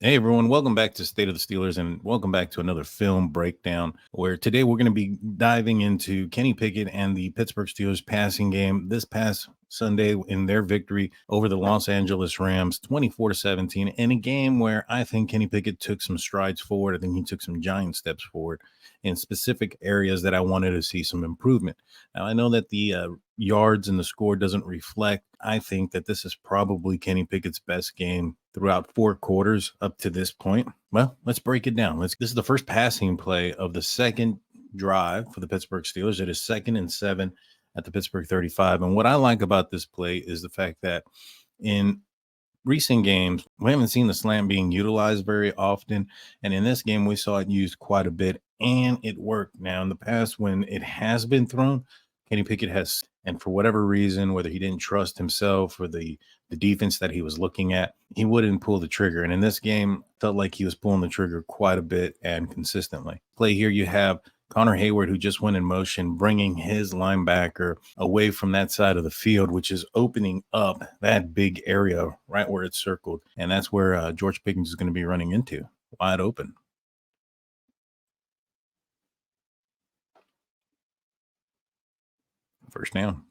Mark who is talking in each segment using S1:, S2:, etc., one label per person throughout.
S1: Hey everyone, welcome back to State of the Steelers and welcome back to another film breakdown where today we're going to be diving into Kenny Pickett and the Pittsburgh Steelers passing game this past Sunday in their victory over the Los Angeles Rams 24-17 in a game where I think Kenny Pickett took some strides forward. I think he took some giant steps forward in specific areas that I wanted to see some improvement. Now, I know that the yards and the score doesn't reflect. I think that this is probably Kenny Pickett's best game throughout four quarters up to this point. Well, let's break it down. This is the first passing play of the second drive for the Pittsburgh Steelers. It is 2nd and 7 at the Pittsburgh 35. And what I like about this play is the fact that in recent games, we haven't seen the slant being utilized very often. And in this game, we saw it used quite a bit and it worked. Now, in the past, when it has been thrown, Kenny Pickett has, and for whatever reason, whether he didn't trust himself or the defense that he was looking at, he wouldn't pull the trigger. And in this game, felt like he was pulling the trigger quite a bit and consistently. Play here, you have Connor Hayward, who just went in motion, bringing his linebacker away from that side of the field, which is opening up that big area right where it's circled. And that's where George Pickens is going to be running into, wide open. First down.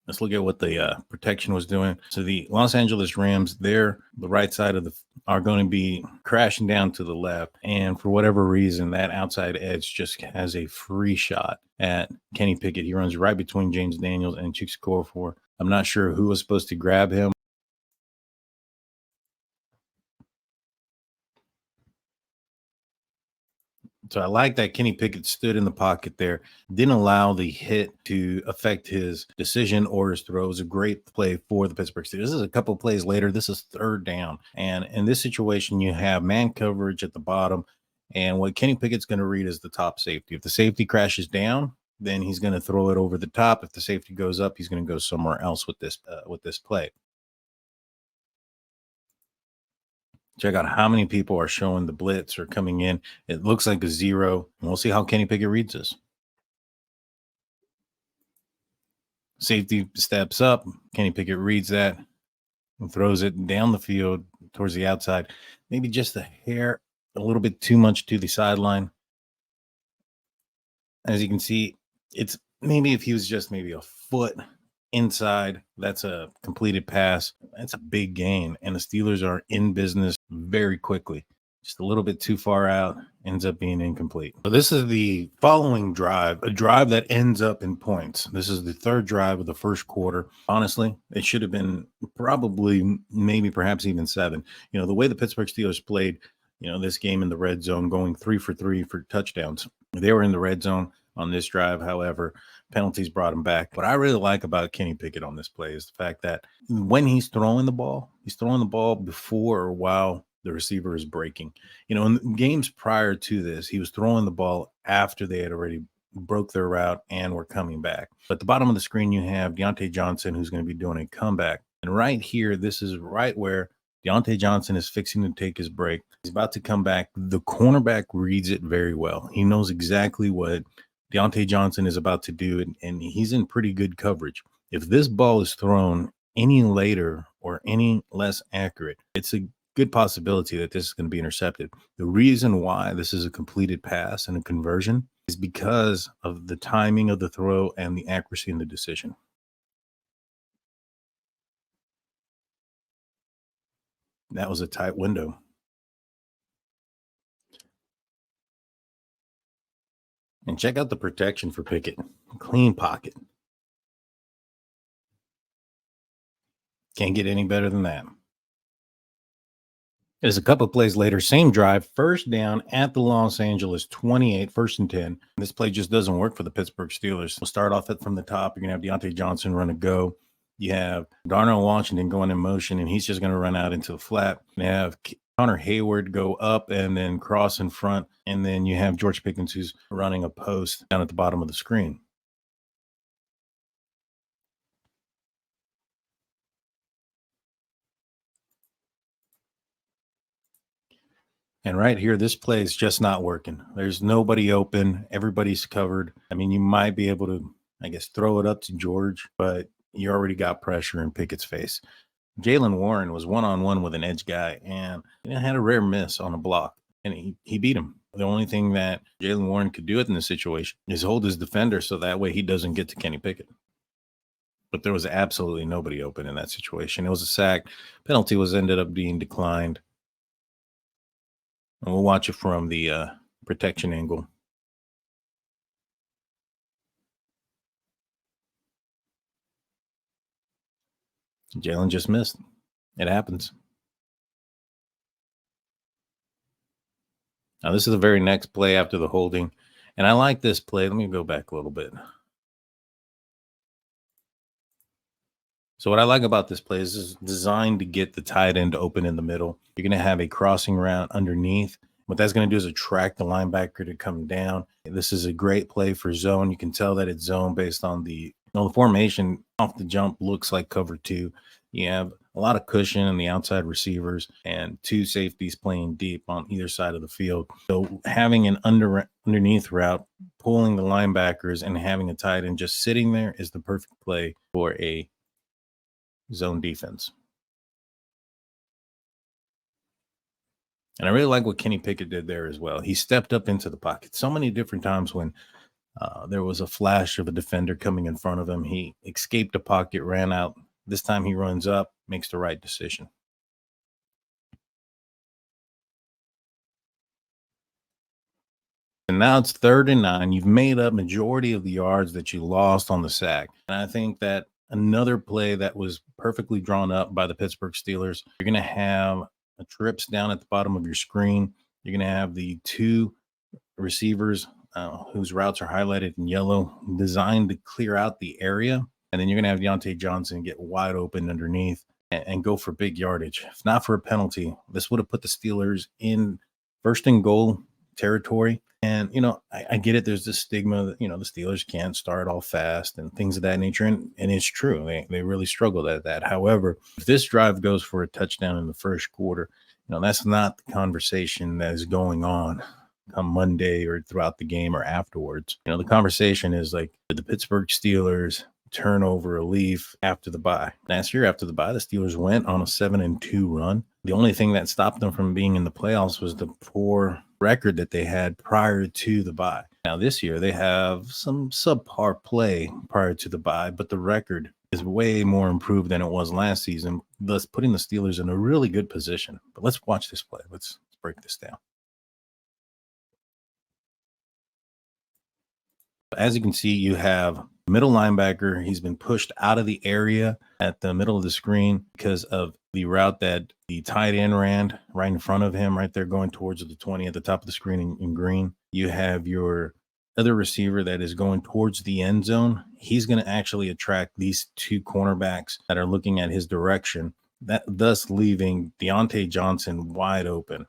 S1: Let's look at what the protection was doing. So the Los Angeles Rams, they're the right side of the are going to be crashing down to the left, and for whatever reason, that outside edge just has a free shot at Kenny Pickett. He runs right between James Daniels and Chicks Core. I'm not sure who was supposed to grab him. So I like that Kenny Pickett stood in the pocket there, didn't allow the hit to affect his decision or his throw. It was a great play for the Pittsburgh Steelers. This is a couple of plays later. This is third down. And in this situation, you have man coverage at the bottom. And what Kenny Pickett's going to read is the top safety. If the safety crashes down, then he's going to throw it over the top. If the safety goes up, he's going to go somewhere else with this play. Check out how many people are showing the blitz or coming in. It looks like a zero. And we'll see how Kenny Pickett reads this. Safety steps up. Kenny Pickett reads that and throws it down the field towards the outside. Maybe just a hair, a little bit too much to the sideline. As you can see, it's maybe if he was just maybe a foot inside, that's a completed pass. That's a big gain. And the Steelers are in business very quickly. Just a little bit too far out, ends up being incomplete. So this is the following drive, a drive that ends up in points. This is the third drive of the first quarter. Honestly, it should have been probably, maybe, perhaps even 7. You know, the way the Pittsburgh Steelers played, this game in the red zone, going 3 for 3 for touchdowns. They were in the red zone on this drive. However, penalties brought him back. What I really like about Kenny Pickett on this play is the fact that when he's throwing the ball before or while the receiver is breaking. In games prior to this, he was throwing the ball after they had already broke their route and were coming back. But at the bottom of the screen, you have Deontay Johnson, who's going to be doing a comeback. And right here, this is right where Deontay Johnson is fixing to take his break. He's about to come back. The cornerback reads it very well. He knows exactly what Deontay Johnson is about to do, and he's in pretty good coverage. If this ball is thrown any later or any less accurate, it's a good possibility that this is going to be intercepted. The reason why this is a completed pass and a conversion is because of the timing of the throw and the accuracy in the decision. That was a tight window. And check out the protection for Pickett. Clean pocket. Can't get any better than that. It is a couple of plays later, same drive, first down at the Los Angeles 28, 1st and 10. This play just doesn't work for the Pittsburgh Steelers. We'll start off from the top. You're going to have Deontay Johnson run a go. You have Darnell Washington going in motion, and he's just going to run out into the flat. You have Connor Hayward go up and then cross in front. And then you have George Pickens, who's running a post down at the bottom of the screen. And right here, this play is just not working. There's nobody open. Everybody's covered. I mean, you might be able to, I guess, throw it up to George, but you already got pressure in Pickett's face. Jalen Warren was one-on-one with an edge guy and had a rare miss on a block, and he beat him. The only thing that Jalen Warren could do it in this situation is hold his defender so that way he doesn't get to Kenny Pickett. But there was absolutely nobody open in that situation. It was a sack. Penalty was ended up being declined. And we'll watch it from the protection angle. Jalen just missed. It happens. Now, this is the very next play after the holding. And I like this play. Let me go back a little bit. So what I like about this play is it's designed to get the tight end open in the middle. You're going to have a crossing route underneath. What that's going to do is attract the linebacker to come down. This is a great play for zone. You can tell that it's zone based on the formation off the jump looks like cover two. You have a lot of cushion in the outside receivers and two safeties playing deep on either side of the field. So having an underneath route, pulling the linebackers and having a tight end just sitting there is the perfect play for a zone defense. And I really like what Kenny Pickett did there as well. He stepped up into the pocket so many different times when there was a flash of a defender coming in front of him. He escaped the pocket, ran out. This time he runs up, makes the right decision. And now it's 3rd and 9. You've made up majority of the yards that you lost on the sack. And I think that another play that was perfectly drawn up by the Pittsburgh Steelers, you're going to have trips down at the bottom of your screen. You're going to have the two receivers whose routes are highlighted in yellow, designed to clear out the area. And then you're going to have Deontay Johnson get wide open underneath and go for big yardage. If not for a penalty, this would have put the Steelers in 1st and goal territory. And, I get it. There's this stigma that, the Steelers can't start all fast and things of that nature. And it's true. They really struggled at that. However, if this drive goes for a touchdown in the 1st quarter, that's not the conversation that is going on come Monday or throughout the game or afterwards. The conversation is like, did the Pittsburgh Steelers turn over a leaf after the bye? Last year after the bye, the Steelers went on a 7-2 run. The only thing that stopped them from being in the playoffs was the poor record that they had prior to the bye. Now this year they have some subpar play prior to the bye, but the record is way more improved than it was last season, thus putting the Steelers in a really good position. But let's watch this play. Let's break this down. As you can see, you have middle linebacker. He's been pushed out of the area at the middle of the screen because of the route that the tight end ran right in front of him, right there going towards the 20 at the top of the screen in green. You have your other receiver that is going towards the end zone. He's going to actually attract these two cornerbacks that are looking at his direction, that thus leaving Deontay Johnson wide open.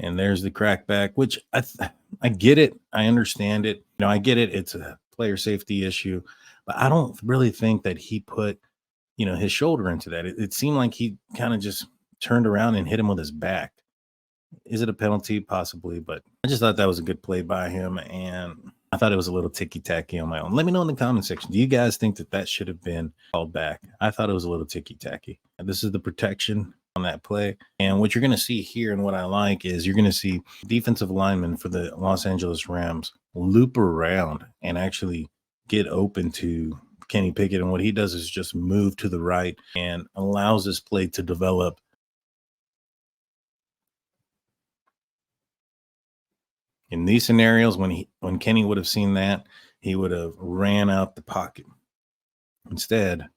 S1: And there's the crackback, which I get it. I understand it. I get it. It's a player safety issue, but I don't really think that he put, his shoulder into that. It seemed like he kind of just turned around and hit him with his back. Is it a penalty? Possibly, but I just thought that was a good play by him. And I thought it was a little ticky-tacky on my own. Let me know in the comment section. Do you guys think that should have been called back? I thought it was a little ticky-tacky. This is the protection on that play. And what you're going to see here and what I like is you're going to see defensive linemen for the Los Angeles Rams loop around and actually get open to Kenny Pickett. And what he does is just move to the right and allows this play to develop. In these scenarios, when Kenny would have seen that, he would have ran out the pocket. Instead,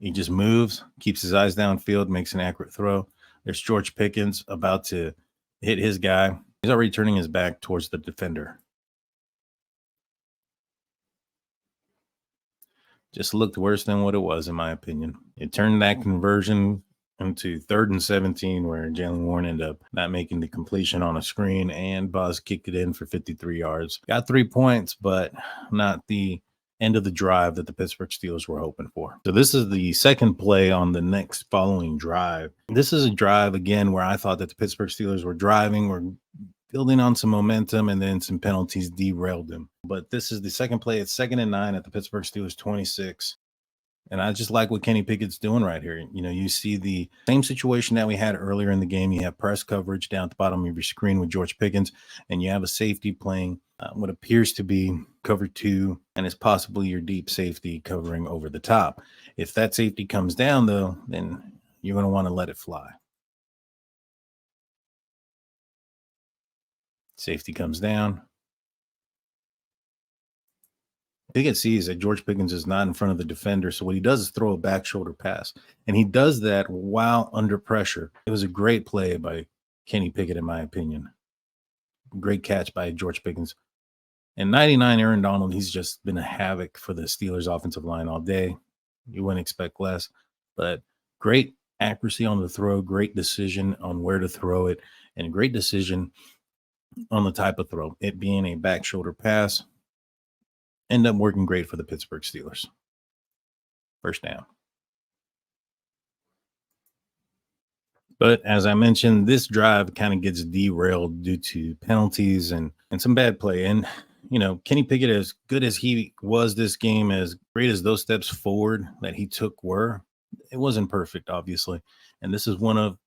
S1: he just moves, keeps his eyes downfield, makes an accurate throw. There's George Pickens about to hit his guy. He's already turning his back towards the defender. Just looked worse than what it was, in my opinion. It turned that conversion into 3rd and 17, where Jalen Warren ended up not making the completion on a screen, and Buzz kicked it in for 53 yards. Got 3 points, but not the end of the drive that the Pittsburgh Steelers were hoping for. So this is the second play on the next following drive. This is a drive, again, where I thought that the Pittsburgh Steelers were driving, were building on some momentum, and then some penalties derailed him. But this is the second play. It's 2nd and 9 at the Pittsburgh Steelers 26. And I just like what Kenny Pickett's doing right here. You see the same situation that we had earlier in the game. You have press coverage down at the bottom of your screen with George Pickens, and you have a safety playing what appears to be cover 2, and it's possibly your deep safety covering over the top. If that safety comes down, though, then you're going to want to let it fly. Safety comes down. Pickett sees that George Pickens is not in front of the defender, so what he does is throw a back shoulder pass, and he does that while under pressure. It was a great play by Kenny Pickett, in my opinion. Great catch by George Pickens. And 99, Aaron Donald, he's just been a havoc for the Steelers offensive line all day. You wouldn't expect less, but great accuracy on the throw, great decision on where to throw it, and great decision on the type of throw. It being a back shoulder pass, end up working great for the Pittsburgh Steelers. First down. But as I mentioned, this drive kind of gets derailed due to penalties and some bad play. And, Kenny Pickett, as good as he was this game, as great as those steps forward that he took were, it wasn't perfect, obviously. And this is one of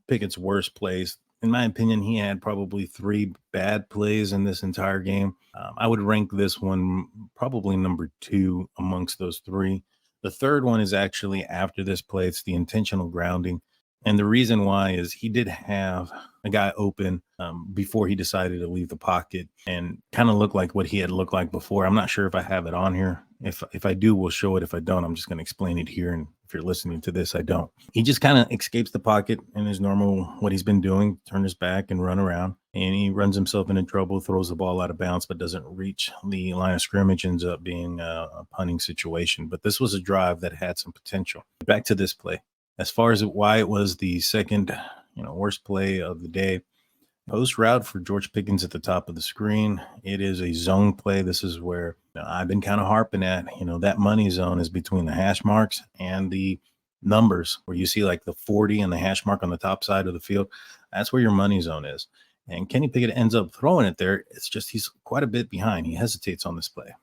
S1: Pickett's worst plays. In my opinion, he had probably 3 bad plays in this entire game. I would rank this one probably number 2 amongst those 3. The third one is actually after this play. It's the intentional grounding. And the reason why is he did have a guy open before he decided to leave the pocket and kind of look like what he had looked like before. I'm not sure if I have it on here. If I do, we'll show it. If I don't, I'm just going to explain it here. And if you're listening to this, I don't. He just kind of escapes the pocket in his normal, what he's been doing, turn his back and run around. And he runs himself into trouble, throws the ball out of bounds, but doesn't reach the line of scrimmage, ends up being a punting situation. But this was a drive that had some potential. Back to this play. As far as why it was the second, worst play of the day, post route for George Pickens at the top of the screen. It is a zone play. This is where I've been kind of harping at, that money zone is between the hash marks and the numbers where you see like the 40 and the hash mark on the top side of the field. That's where your money zone is. And Kenny Pickett ends up throwing it there. It's just he's quite a bit behind. He hesitates on this play.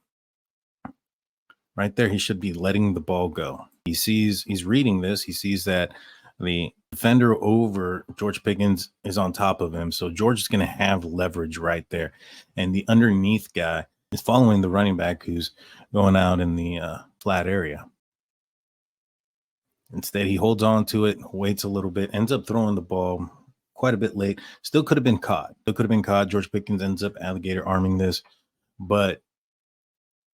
S1: Right there, he should be letting the ball go. He's reading this. He sees that the defender over George Pickens is on top of him. So George is going to have leverage right there. And the underneath guy is following the running back who's going out in the flat area. Instead, he holds on to it, waits a little bit, ends up throwing the ball quite a bit late. Still could have been caught. George Pickens ends up alligator arming this. But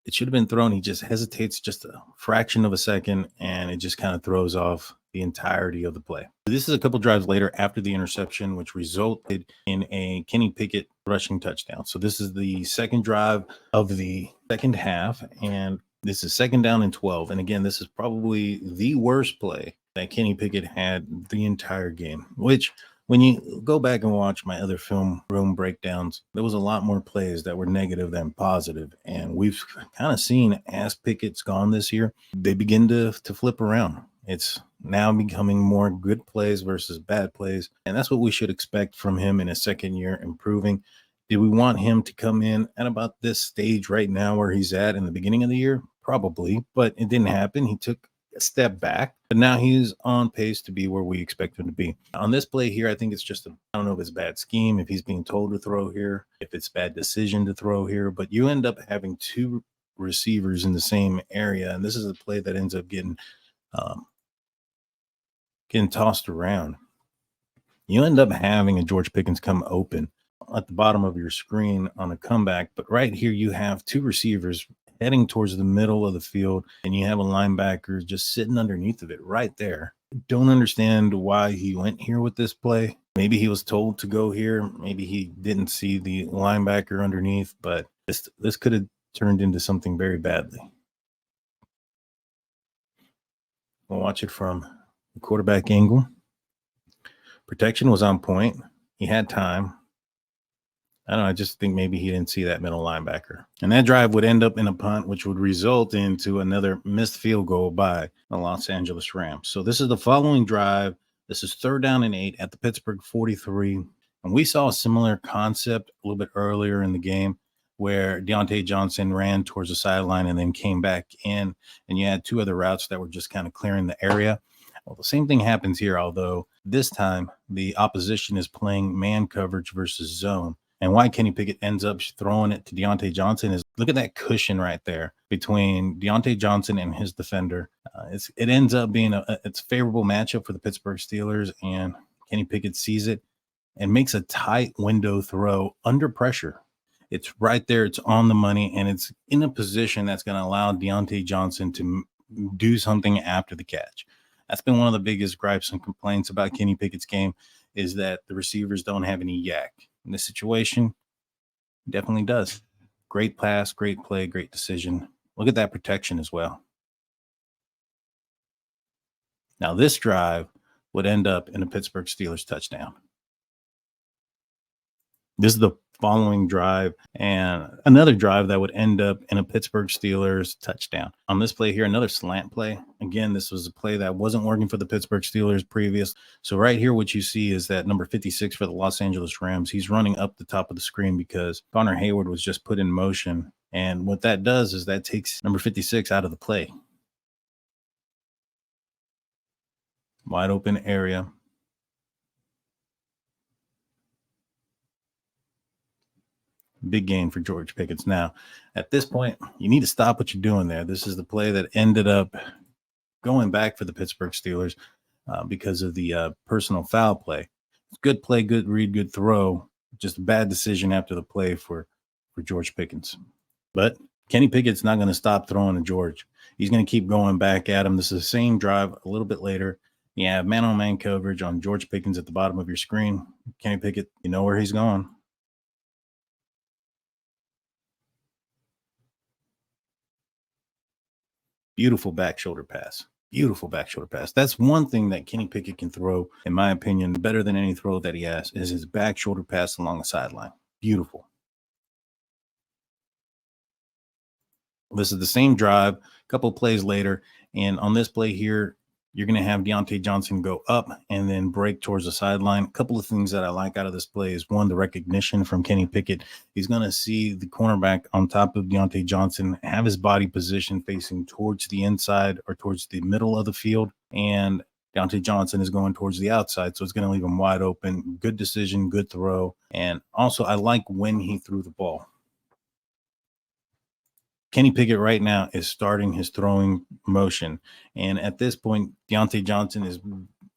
S1: it should have been thrown. He just hesitates just a fraction of a second, and it just kind of throws off the entirety of the play. This is a couple drives later after the interception, which resulted in a Kenny Pickett rushing touchdown. So this is the second drive of the second half, and this is 2nd down and 12. And again, this is probably the worst play that Kenny Pickett had the entire game, which when you go back and watch my other film room breakdowns, there was a lot more plays that were negative than positive. And we've kind of seen as Pickett's gone this year, they begin to flip around. It's now becoming more good plays versus bad plays. And that's what we should expect from him in his second year improving. Did we want him to come in at about this stage right now where he's at in the beginning of the year? Probably, but it didn't happen. He took a step back, but now he's on pace to be where we expect him to be. On this play here, I think it's just I don't know if it's bad scheme, if he's being told to throw here, if it's bad decision to throw here, but you end up having 2 receivers in the same area, and this is a play that ends up getting tossed around. You end up having a George Pickens come open at the bottom of your screen on a comeback, but right here you have 2 receivers heading towards the middle of the field, and you have a linebacker just sitting underneath of it right there. Don't understand why he went here with this play. Maybe he was told to go here. Maybe he didn't see the linebacker underneath, but this could have turned into something very badly. We'll watch it from the quarterback angle. Protection was on point. He had time. I don't know. I just think maybe he didn't see that middle linebacker. And that drive would end up in a punt, which would result into another missed field goal by the Los Angeles Rams. So this is the following drive. This is 3rd down and 8 at the Pittsburgh 43. And And we saw a similar concept a little bit earlier in the game where Deontay Johnson ran towards the sideline and then came back in, and you had two other routes that were just kind of clearing the area. Well, the same thing happens here, although this time the opposition is playing man coverage versus zone. And why Kenny Pickett ends up throwing it to Deontay Johnson is look at that cushion right there between Deontay Johnson and his defender. It ends up being it's a favorable matchup for the Pittsburgh Steelers, and Kenny Pickett sees it and makes a tight window throw under pressure. It's right there. It's on the money, and it's in a position that's going to allow Deontay Johnson to do something after the catch. That's been one of the biggest gripes and complaints about Kenny Pickett's game is that the receivers don't have any yak. In this situation, definitely does. Great pass, great play, great decision. Look at that protection as well. Now, this drive would end up in a Pittsburgh Steelers touchdown. This is the following drive and another drive that would end up in a Pittsburgh Steelers touchdown. On this play here, another slant play. Again, this was a play that wasn't working for the Pittsburgh Steelers previous. So right here, what you see is that number 56 for the Los Angeles Rams, he's running up the top of the screen because Connor Hayward was just put in motion. And what that does is that takes number 56 out of the play. Wide open area. Big gain for George Pickett. Now, at this point, you need to stop what you're doing there. This is the play that ended up going back for the Pittsburgh Steelers because of the personal foul play. Good play, good read, good throw. Just a bad decision after the play for George Pickens. But Kenny Pickett's not going to stop throwing to George. He's going to keep going back at him. This is the same drive a little bit later. You have man-on-man coverage on George Pickens at the bottom of your screen. Kenny Pickett, you know where he's going. Beautiful back shoulder pass. Beautiful back shoulder pass. That's one thing that Kenny Pickett can throw, in my opinion, better than any throw that he has, is his back shoulder pass along the sideline. Beautiful. This is the same drive, a couple of plays later. And on this play here, you're going to have Deontay Johnson go up and then break towards the sideline. A couple of things that I like out of this play is, one, the recognition from Kenny Pickett. He's going to see the cornerback on top of Deontay Johnson have his body position facing towards the inside or towards the middle of the field. And Deontay Johnson is going towards the outside, so it's going to leave him wide open. Good decision, good throw. And also, I like when he threw the ball. Kenny Pickett right now is starting his throwing motion. And at this point, Deontay Johnson is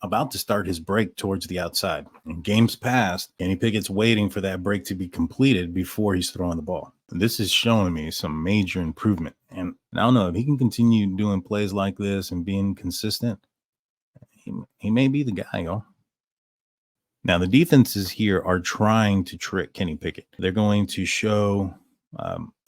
S1: about to start his break towards the outside. In games past, Kenny Pickett's waiting for that break to be completed before he's throwing the ball. This is showing me some major improvement. And I don't know if he can continue doing plays like this and being consistent. He may be the guy, y'all. Now, the defenses here are trying to trick Kenny Pickett. They're going to show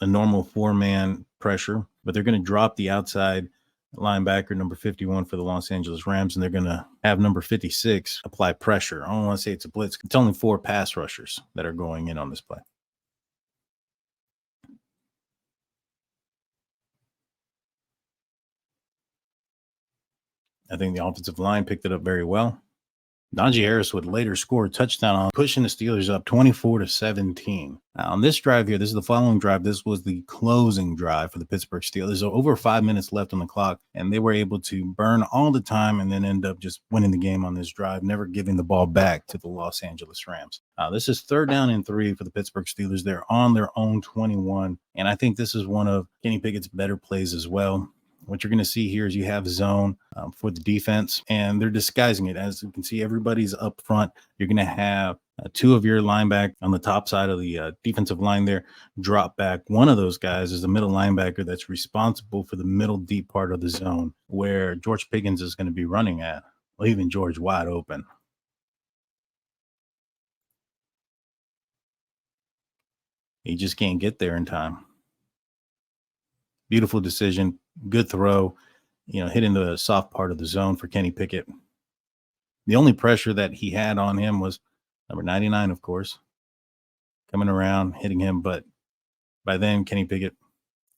S1: a normal four-man pressure, but they're going to drop the outside linebacker, number 51 for the Los Angeles Rams, and they're going to have number 56 apply pressure. I don't want to say it's a blitz. It's only 4 pass rushers that are going in on this play. I think the offensive line picked it up very well. Najee Harris would later score a touchdown on pushing the Steelers up 24-17. Now, on this drive here, this is the following drive. This was the closing drive for the Pittsburgh Steelers. So over 5 minutes left on the clock, and they were able to burn all the time and then end up just winning the game on this drive, never giving the ball back to the Los Angeles Rams. This is 3rd down and 3 for the Pittsburgh Steelers. They're on their own 21, and I think this is one of Kenny Pickett's better plays as well. What you're going to see here is you have zone for the defense, and they're disguising it. As you can see, everybody's up front. You're going to have 2 of your linebackers on the top side of the defensive line there drop back. One of those guys is the middle linebacker that's responsible for the middle deep part of the zone where George Pickens is going to be running at, leaving George wide open. He just can't get there in time. Beautiful decision, good throw, hitting the soft part of the zone for Kenny Pickett. The only pressure that he had on him was number 99, of course, coming around, hitting him. But by then, Kenny Pickett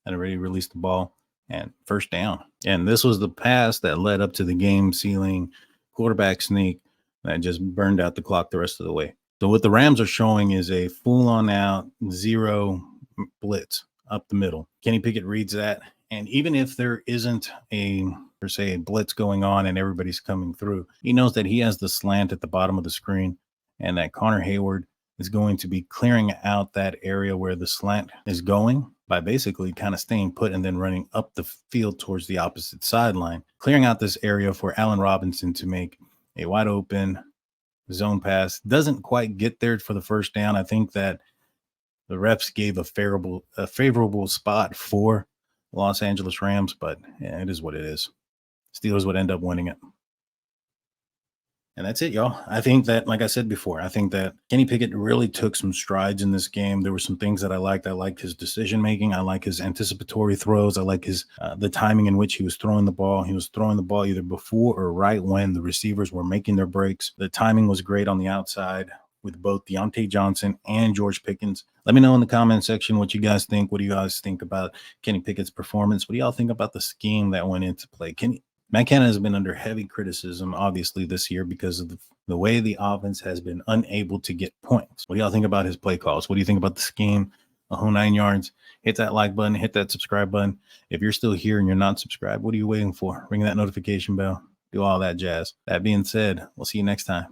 S1: had already released the ball and 1st down. And this was the pass that led up to the game-sealing quarterback sneak that just burned out the clock the rest of the way. So what the Rams are showing is a full on out zero blitz up the middle. Kenny Pickett reads that. And even if there isn't a per se a blitz going on and everybody's coming through, he knows that he has the slant at the bottom of the screen and that Connor Hayward is going to be clearing out that area where the slant is going by basically kind of staying put and then running up the field towards the opposite sideline, clearing out this area for Allen Robinson to make a wide open zone pass. Doesn't quite get there for the first down. I think that the refs gave a favorable spot for Los Angeles Rams, but yeah, it is what it is. Steelers would end up winning it. And that's it, y'all. I think that, like I said before, I think that Kenny Pickett really took some strides in this game. There were some things that I liked. I liked his decision making. I like his anticipatory throws. I like his the timing in which he was throwing the ball. He was throwing the ball either before or right when the receivers were making their breaks. The timing was great on the outside with both Deontay Johnson and George Pickens. Let me know in the comment section what you guys think. What do you guys think about Kenny Pickett's performance? What do y'all think about the scheme that went into play? Matt Canada has been under heavy criticism, obviously, this year because of the way the offense has been unable to get points. What do y'all think about his play calls? What do you think about the scheme? A whole 9 yards. Hit that like button. Hit that subscribe button. If you're still here and you're not subscribed, what are you waiting for? Ring that notification bell. Do all that jazz. That being said, we'll see you next time.